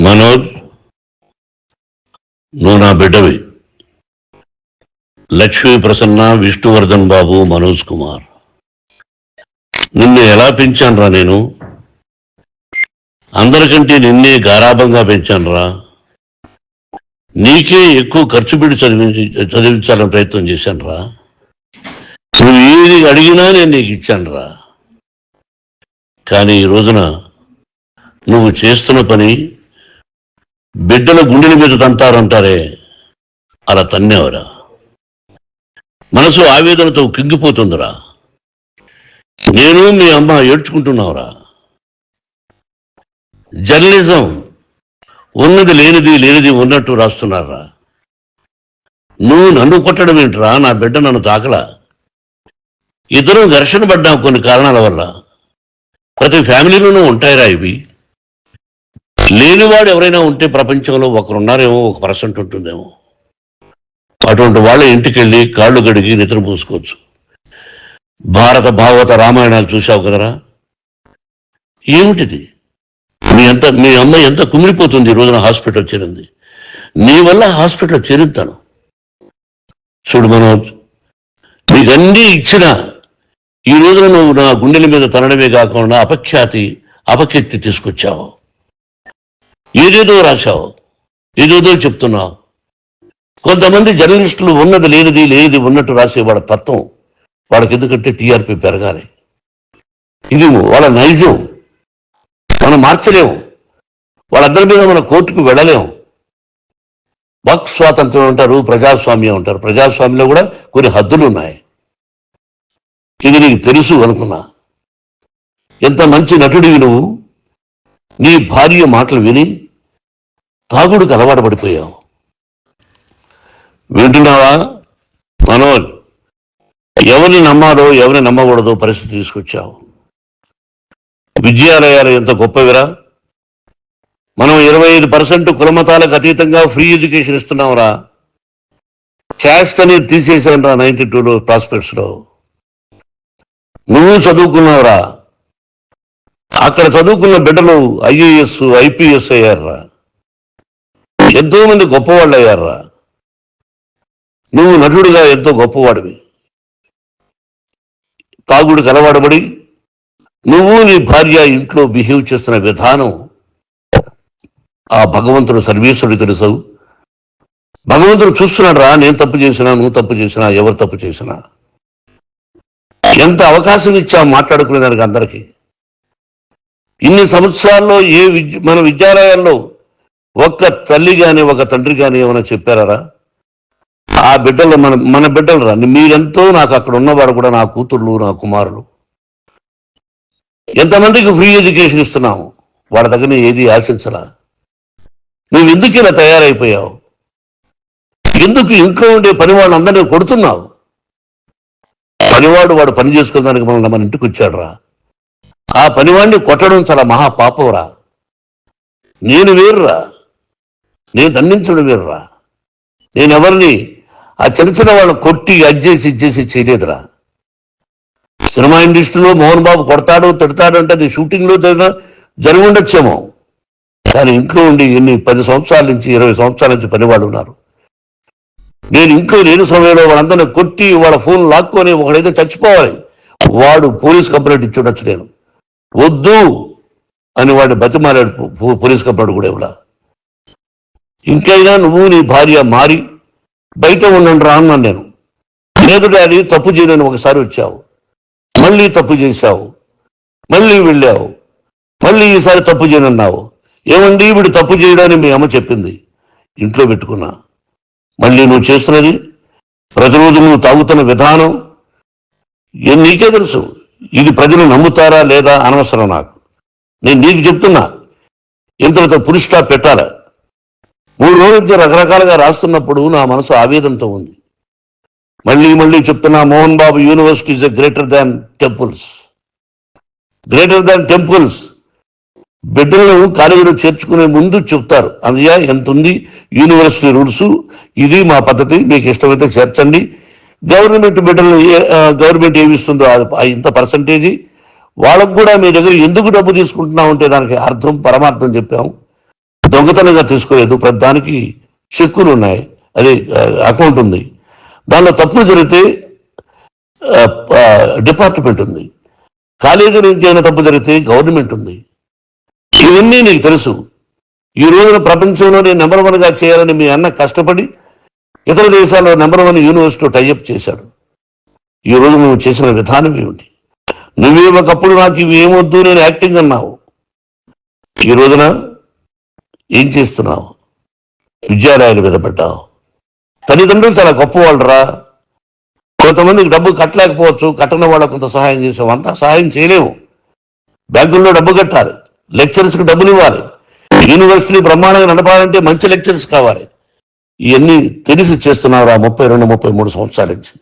మనోజ్, నువ్వు నా బిడ్డవి. లక్ష్మీ ప్రసన్న, విష్ణువర్ధన్ బాబు, మనోజ్ కుమార్. నిన్ను ఎలా పెంచానురా నేను? అందరికంటే నిన్నే గారాభంగా పెంచానురా. నీకే ఎక్కువ ఖర్చు పెట్టి చదివించాలని ప్రయత్నం చేశానురా. నువ్వు ఏది అడిగినా నేను నీకు ఇచ్చానురా. కానీ ఈ రోజున నువ్వు చేస్తున్న పని బిడ్డల గుండెల మీద తంతారంటారే, అలా తన్నేవరా. మనసు ఆవేదనతో కింగిపోతుందిరా. నేను మీ అమ్మ ఏడ్చుకుంటున్నావురా. జర్నలిజం ఉన్నది లేనిది, లేనిది ఉన్నట్టు రాస్తున్నారా. నువ్వు నన్ను కొట్టడం ఏంట్రా? నా బిడ్డ నన్ను తాకలా. ఇద్దరం ఘర్షణ పడ్డాం కొన్ని కారణాల వల్ల. ప్రతి ఫ్యామిలీలోనూ ఉంటాయిరా ఇవి. లేనివాడు ఎవరైనా ఉంటే ప్రపంచంలో ఒకరున్నారేమో, 1% ఉంటుందేమో. అటువంటి వాళ్ళ ఇంటికి వెళ్ళి కాళ్ళు గడిగి నిద్ర పూసుకోవచ్చు. భారత భాగవత రామాయణాలు చూశావు కదరా. ఏమిటిది? మీ అమ్మ ఎంత కుమిలిపోతుంది ఈ రోజున హాస్పిటల్ చేరింది. నీ వల్ల హాస్పిటల్ చేరుతాను. చూడు మనోజ్, నీకన్నీ ఇచ్చిన ఈ రోజున నువ్వు నా గుండెల మీద తనడమే కాకుండా అపకీర్తి తీసుకొచ్చావు. ఏదేదో రాశావు, ఏదేదో చెప్తున్నావు. కొంతమంది జర్నలిస్టులు ఉన్నది లేనిది, లేనిది ఉన్నట్టు రాసేవాళ్ళ తత్వం వాళ్ళకి. ఎందుకంటే టీఆర్పీ పెరగాలి. ఇది వాళ్ళ నైజం. మనం మార్చలేము. వాళ్ళందరి మీద మన కోర్టుకు వెళ్ళలేము. వాక్ స్వాతంత్రం అంటారు, ప్రజాస్వామ్యం అంటారు. ప్రజాస్వామ్యంలో కూడా కొన్ని హద్దులు ఉన్నాయి. ఇది నీకు తెలుసు అనుకున్నా. ఎంత మంచి నటుడివి నువ్వు. నీ భార్య మాటలు విని తాగుడికి అలవాటు పడిపోయావు. వింటున్నావా మనోజ్? ఎవరిని నమ్మాలో ఎవరిని నమ్మకూడదో పరిస్థితి తీసుకొచ్చావు. విద్యాలయాలు ఎంత గొప్పవిరా. మనం 25% కులమతాలకు అతీతంగా ఫ్రీ ఎడ్యుకేషన్ ఇస్తున్నాంరా. క్యాస్ట్ అనేది తీసేసాను రా 92లో ప్రాస్పెక్ట్స్లో. నువ్వు చదువుకున్నావురా. అక్కడ చదువుకున్న బిడ్డలు IAS, IPS అయ్యారా. ఎంతో మంది గొప్పవాళ్ళు అయ్యారా. నువ్వు నటుడుగా ఎంతో గొప్పవాడివి. తాగుడికి అలవాటుపడి నువ్వు నీ భార్య ఇంట్లో బిహేవ్ చేస్తున్న విధానం ఆ భగవంతుడు సర్వేశ్వరుడు తెలుసు. భగవంతుడు చూస్తున్నాడు రా. నేను తప్పు చేసినా, నువ్వు తప్పు చేసినా, ఎవరు తప్పు చేసినా. ఎంత అవకాశం ఇచ్చా మాట్లాడుకునేదానికి అందరికీ. ఇన్ని సంవత్సరాల్లో మన విద్యాలయాల్లో ఒక్క తల్లి కానీ ఒక తండ్రి కానీ ఏమైనా చెప్పారా? ఆ బిడ్డలు మన బిడ్డలు రా. మీరెంతో నాకు అక్కడ ఉన్నవాడు కూడా నా కూతుర్లు, నా కుమారులు. ఎంతమందికి ఫ్రీ ఎడ్యుకేషన్ ఇస్తున్నాము. వాళ్ళ దగ్గర ఏది ఆశించరా. నువ్వు ఎందుకు ఇలా తయారైపోయావు? ఎందుకు ఇంట్లో ఉండే పని వాళ్ళందరినీ కొడుతున్నావు? పనివాడు వాడు పని చేసుకోవడానికి మన ఇంటికి వచ్చాడు రా. ఆ పనివాడిని కొట్టడం చాలా మహాపాపంరా. నేను వేరురా. నేను దండించడం వేరురా. నేను ఎవరిని ఆ చిన్న చిన్న వాళ్ళని కొట్టి ఇచ్చేసి చేయలేదురా. సినిమా ఇండస్ట్రీలో మోహన్ బాబు కొడతాడు, తిడతాడు అంటే అది షూటింగ్లో జరిగి ఉండొచ్చేమో. కానీ ఇంట్లో ఉండి 10 సంవత్సరాల నుంచి 20 సంవత్సరాల నుంచి పనివాళ్ళు ఉన్నారు. నేను ఇంట్లో లేని సమయంలో వాళ్ళందరినీ కొట్టి వాళ్ళ ఫోన్ లాక్కొని ఒకడైతే చచ్చిపోవాలి. వాడు పోలీస్ కంప్లైంట్ ఇచ్చి ఉండొచ్చు. నేను వద్దు అని వాడిని బతిమాలాడు. పోలీస్ కంప్లైంట్ కూడా ఇవ్వలా. ఇంకైనా నువ్వు నీ భార్య మారి బయట ఉండండి రా అన్నాను నేను. లేదు డాడీ, తప్పు చేయలేని ఒకసారి వచ్చావు, మళ్ళీ తప్పు చేశావు, మళ్ళీ వెళ్ళావు, మళ్ళీ ఈసారి తప్పు చేయనన్నావు. ఏమండి వీడు తప్పు చేయడానికి మీ అమ్మ చెప్పింది. ఇంట్లో పెట్టుకున్నా. మళ్ళీ నువ్వు చేస్తున్నది, ప్రతిరోజు నువ్వు తాగుతున్న విధానం నీకే తెలుసు. ఇది ప్రజలు నమ్ముతారా లేదా అనవసరం నాకు. నేను నీకు చెప్తున్నా. ఇంతలో పులి స్టాప్ పెట్టాలా. 3 రోజుల నుంచి రకరకాలుగా రాస్తున్నప్పుడు నా మనసు ఆవేదనతో ఉంది. మళ్ళీ చెప్తున్నా, Mohan Babu university is greater than temples. Greater than temples. బిడ్డలను కాలేజీలో చేర్చుకునే ముందు చెప్తారు, అన్నయ్య ఎంత ఉంది యూనివర్సిటీ రూల్స్, ఇది మా పద్ధతి, మీకు ఇష్టమైతే చేర్చండి. గవర్నమెంట్ బిడ్డలు గవర్నమెంట్ ఏమిస్తుందో ఇంత పర్సంటేజీ వాళ్ళకు కూడా మీ దగ్గర ఎందుకు డబ్బు తీసుకుంటున్నాం అంటే దానికి అర్థం పరమార్థం చెప్పాము. దొంగతనంగా తీసుకోలేదు, ప్రతిదానికి చెక్కులు ఉన్నాయి, అదే అకౌంట్ ఉంది. దానిలో తప్పులు జరిగితే డిపార్ట్మెంట్ ఉంది. కాలేజీ నుంచి అయినా తప్పు జరిగితే గవర్నమెంట్ ఉంది. ఇవన్నీ నీకు తెలుసు. ఈ రోజున ప్రపంచంలోనే నెంబర్ 1గా చేయాలని మీ అన్న కష్టపడి ఇతర దేశాల్లో నెంబర్ 1 యూనివర్సిటీ టైఅప్ చేశాడు. ఈ రోజు నువ్వు చేసిన విధానం ఏమిటి? నువ్వే ఒకప్పుడు నాకు ఇవి ఏమొద్దు, నేను యాక్టింగ్ అన్నావు. ఈ రోజున ఏం చేస్తున్నావు? విద్యాలయాలు మీద పడ్డావు. తల్లిదండ్రులు చాలా గొప్పవాళ్ళరా. కొంతమందికి డబ్బు కట్టలేకపోవచ్చు, కట్టని వాళ్ళకు కొంత సహాయం చేసావు. అంతా సహాయం చేయలేము. బ్యాంకుల్లో డబ్బు కట్టాలి, లెక్చరర్స్కి డబ్బులు ఇవ్వాలి, యూనివర్సిటీ బ్రహ్మాండంగా నడపాలంటే మంచి లెక్చరర్స్ కావాలి. ఇవన్నీ తెలిసి చేస్తున్నావురా 32-33 సంవత్సరాల నుంచి.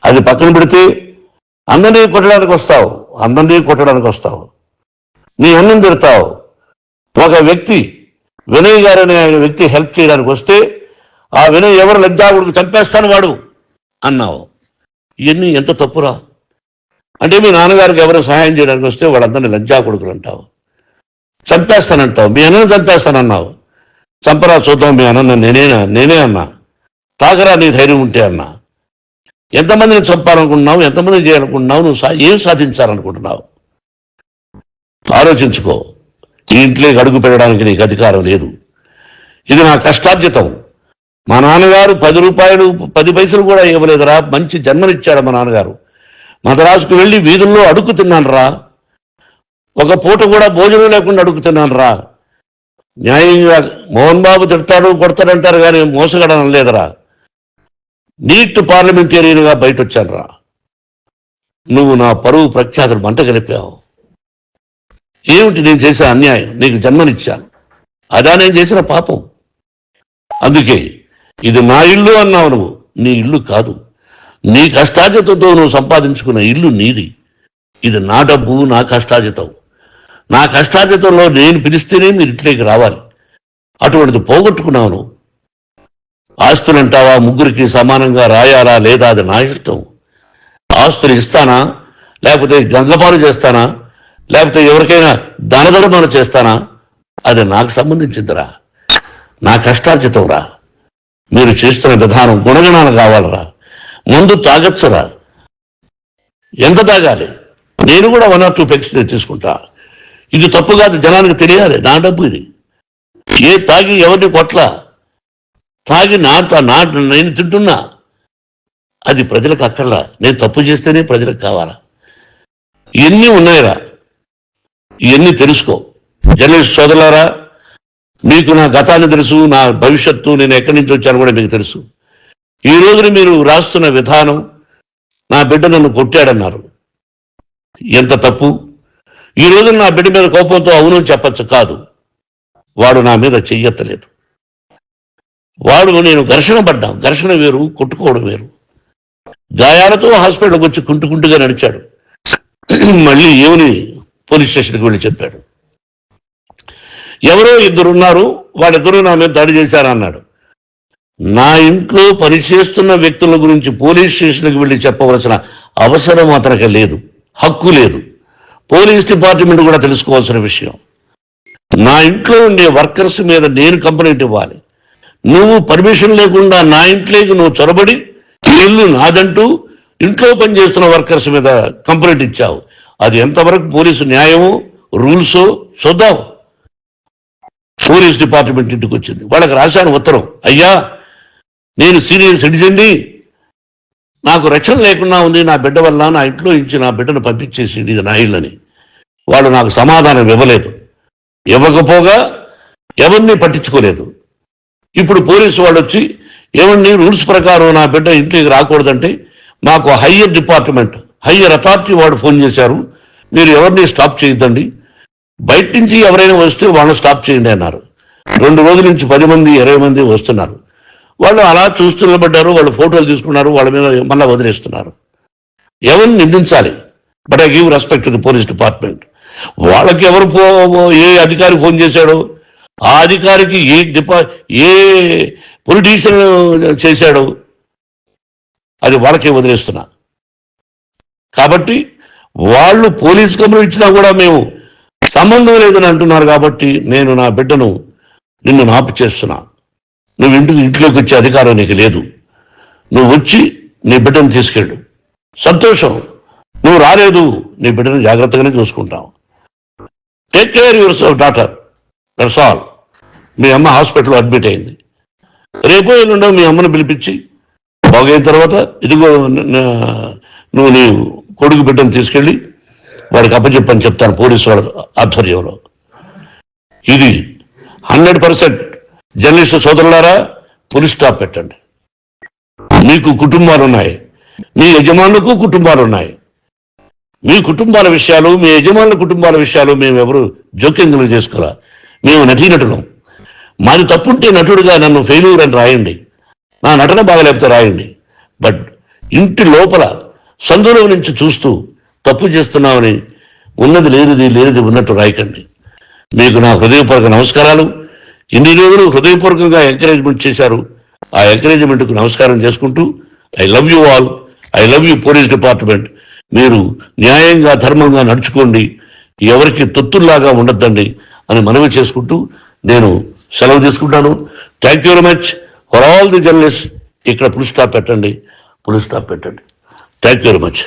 అది పక్కన పెడితే అందరినీ కొట్టడానికి వస్తావు. నీ అన్నం తిడతావు. ఒక వ్యక్తి వినయ్ గారు అనే ఆయన వ్యక్తి హెల్ప్ చేయడానికి వస్తే ఆ వినయ్ ఎవరు లజ్జాగుడికి చంపేస్తాను వాడు అన్నావు. ఇవన్నీ ఎంత తప్పురా? అంటే మీ నాన్నగారికి ఎవరు సహాయం చేయడానికి వస్తే వాళ్ళందరినీ లజ్జా కొడుకులు అంటావు, చంపేస్తానంటావు. మీ అన్నను చంపేస్తానన్నావు. చంపరా చూద్దాం మీ అన్న. నేనే అన్నా. తాగరా నీ ధైర్యం ఉంటే అన్నా. ఎంతమందిని చంపాలనుకుంటున్నావు? ఎంతమందిని చేయాలనుకుంటున్నావు? నువ్వు ఏం సాధించాలనుకుంటున్నావు? ఆలోచించుకో. ఈ ఇంట్లోకి అడుగు పెట్టడానికి నీకు అధికారం లేదు. ఇది నా కష్టార్జితం. మా నాన్నగారు 10 రూపాయలు 10 పైసలు కూడా ఇవ్వలేదురా. మంచి జన్మనిచ్చాడు మా నాన్నగారు. మద్రాసుకు వెళ్ళి వీధుల్లో అడుగు తిన్నాను రా. ఒక పూట కూడా భోజనం లేకుండా అడుగు తిన్నాను రా. న్యాయంగా మోహన్ బాబు తిడతాడు కొడతాడంటారు కానీ మోసగడం లేదురా. నీట్ పార్లమెంటేరియన్గా బయట వచ్చాను రా. నువ్వు నా పరువు ప్రఖ్యాతులు మంట గలిపావు. ఏమిటి నేను చేసిన అన్యాయం? నీకు జన్మనిచ్చాను, అదా నేను చేసిన పాపం. అందుకే ఇది నా ఇల్లు అన్నావు. నువ్వు నీ ఇల్లు కాదు. నీ కష్టార్జితంతో నువ్వు సంపాదించుకున్న ఇల్లు నీది. ఇది నా డబ్బు, నా కష్టార్జితం. నా కష్టార్జితంలో నేను పిలిస్తేనే మీరు ఇంట్లోకి రావాలి. అటువంటిది పోగొట్టుకున్నావు నువ్వు. ఆస్తులు అంటావా? ముగ్గురికి సమానంగా రాయాలా లేదా అది నా ఇష్టం. ఆస్తులు ఇస్తానా, లేకపోతే గంగపాలు చేస్తానా, లేకపోతే ఎవరికైనా దానధర్మాలు చేస్తానా, అది నాకు సంబంధించిందిరా. నా కష్టార్జితం రా. మీరు చేస్తున్న విధానం గుణగణాలు కావాలరా. ముందు తాగచ్చురా. ఎంత తాగాలి? నేను కూడా 1 or 2 పెగ్స్ తీసుకుంటా. ఇది తప్పు కాదు, జనానికి తెలియాలి. నా డబ్బు ఇది. ఏ తాగి ఎవరిని కొట్లా, తాగి నేను తింటున్నా. అది ప్రజలకు అక్కర్లా. నేను తప్పు చేస్తేనే ప్రజలకు కావాలా. ఇవన్నీ ఉన్నాయిరా. ఇవన్నీ తెలుసుకో. జర్నలిస్ట్ సోదరులారా, మీకు నా గతాన్ని తెలుసు, నా భవిష్యత్తు, నేను ఎక్కడి నుంచి వచ్చాను కూడా మీకు తెలుసు. ఈ రోజున మీరు రాస్తున్న విధానం, నా బిడ్డ నన్ను కొట్టాడన్నారు. ఎంత తప్పు! ఈ రోజున నా బిడ్డ మీద కోపంతో అవును చెప్పచ్చు. కాదు, వాడు నా మీద చెయ్యెత్తలేదు. నేను ఘర్షణ పడ్డాం. ఘర్షణ వేరు, కొట్టుకోవడం వేరు. గాయాలతో హాస్పిటల్కి వచ్చి కుంటుకుంటుగా నడిచాడు. మళ్ళీ ఏమని పోలీస్ స్టేషన్కి వెళ్ళి చెప్పాడు. ఎవరో 2 ఉన్నారు, వాళ్ళిద్దరూ నా మీద దాడి చేశారన్నాడు. నా ఇంట్లో పనిచేస్తున్న వ్యక్తుల గురించి పోలీస్ స్టేషన్కి వెళ్ళి చెప్పవలసిన అవసరం అతనికి లేదు, హక్కు లేదు. పోలీస్ డిపార్ట్మెంట్ కూడా తెలుసుకోవాల్సిన విషయం. నా ఇంట్లో ఉండే వర్కర్స్ మీద నేను కంప్లైంట్ ఇవ్వాలి. నువ్వు పర్మిషన్ లేకుండా నా ఇంట్లోకి నువ్వు చొరబడి ఇల్లు నాదంటూ ఇంట్లో పనిచేస్తున్న వర్కర్స్ మీద కంప్లైంట్ ఇచ్చావు. అది ఎంతవరకు పోలీసు న్యాయమో రూల్సో చూద్దాం. పోలీస్ డిపార్ట్మెంట్ ఇంటికి వచ్చింది. వాళ్ళకి రాశాను ఉత్తరం, అయ్యా నేను సీనియర్ సిటిజన్ని, నాకు రక్షణ లేకుండా ఉంది, నా బిడ్డ వల్ల నా ఇంట్లో ఇచ్చి నా బిడ్డను పంపించేసి ఇది నా ఇల్లని. వాళ్ళు నాకు సమాధానం ఇవ్వలేదు. ఇవ్వకపోగా ఎవరిని పట్టించుకోలేదు. ఇప్పుడు పోలీసు వాళ్ళు వచ్చి ఏమన్నా రూల్స్ ప్రకారం నా బిడ్డ ఇంట్లోకి రాకూడదంటే మాకు హయ్యర్ డిపార్ట్మెంట్, హయ్యర్ అథారిటీ వాడు ఫోన్ చేశారు, మీరు ఎవరిని స్టాప్ చేయొద్దండి, బయట నుంచి ఎవరైనా వస్తే వాళ్ళని స్టాప్ చేయండి అన్నారు. 2 రోజుల నుంచి 10 మంది 20 మంది వస్తున్నారు. వాళ్ళు అలా చూస్తూ నిలబడ్డారు. వాళ్ళు ఫోటోలు తీసుకున్నారు, వాళ్ళ మీద మళ్ళీ వదిలేస్తున్నారు. ఎవరిని నిందించాలి? But I give respect to the police department. వాళ్ళకి ఏ అధికారి ఫోన్ చేశాడో, ఆ అధికారికి ఏ పొలిటీషియన్ చేశాడో అది వాళ్ళకే వదిలేస్తున్నా. కాబట్టి వాళ్ళు పోలీస్ కంప్లైంట్ ఇచ్చినా కూడా మేము సంబంధం లేదని అంటున్నారు కాబట్టి నేను నా బిడ్డను నిన్ను నాపు చేస్తున్నా. నువ్వు ఇంట్లోకి వచ్చే అధికారం నీకు లేదు. నువ్వు వచ్చి నీ బిడ్డను తీసుకెళ్ళు. సంతోషం. నువ్వు రాలేదు, నీ బిడ్డను జాగ్రత్తగానే చూసుకుంటావు. Take care yourself daughter, that's all. మీ అమ్మ హాస్పిటల్లో అడ్మిట్ అయింది. రేపో ఎల్లుండో మీ అమ్మను పిలిపించి బాగైన తర్వాత ఇదిగో నువ్వు నీ కొడుకు బిడ్డను తీసుకెళ్ళి వాడికి అప్పచెప్పని చెప్తాను పోలీసు వాళ్ళ ఆధ్వర్యంలో. ఇది 100% జర్నలిస్టు సోదరులారా, పులి స్టాప్ పెట్టండి. మీకు కుటుంబాలు ఉన్నాయి, మీ యజమానులకు కుటుంబాలు ఉన్నాయి. మీ కుటుంబాల విషయాలు, మీ యజమానుల కుటుంబాల విషయాలు మేము ఎవరు జోక్యం చేసుకోరా. మేము నటీనటులం. మాది తప్పుంటే నటుడుగా నన్ను ఫెయిల్యూర్ అని రాయండి, నా నటన బాగలేకపోతే రాయండి. బట్ ఇంటి లోపల సందులో నుంచి చూస్తూ తప్పు చేస్తున్నామని ఉన్నది లేనిది లేనిది ఉన్నట్టు రాయకండి. మీకు నా హృదయపూర్వక నమస్కారాలు. ఇన్ని రోజులు హృదయపూర్వకంగా ఎంకరేజ్మెంట్ చేశారు. ఆ ఎంకరేజ్మెంట్కు నమస్కారం చేసుకుంటూ I love you all. I love you police department. మీరు న్యాయంగా ధర్మంగా నడుచుకోండి, ఎవరికి తొత్తుల్లాగా ఉండొద్దండి అని మనవి చేసుకుంటూ నేను సెలవు తీసుకుంటాను. Thank you very much for all the journalist. ఇక్కడ పులి స్టాప్ పెట్టండి, పులి స్టాప్ పెట్టండి. Thank you very much.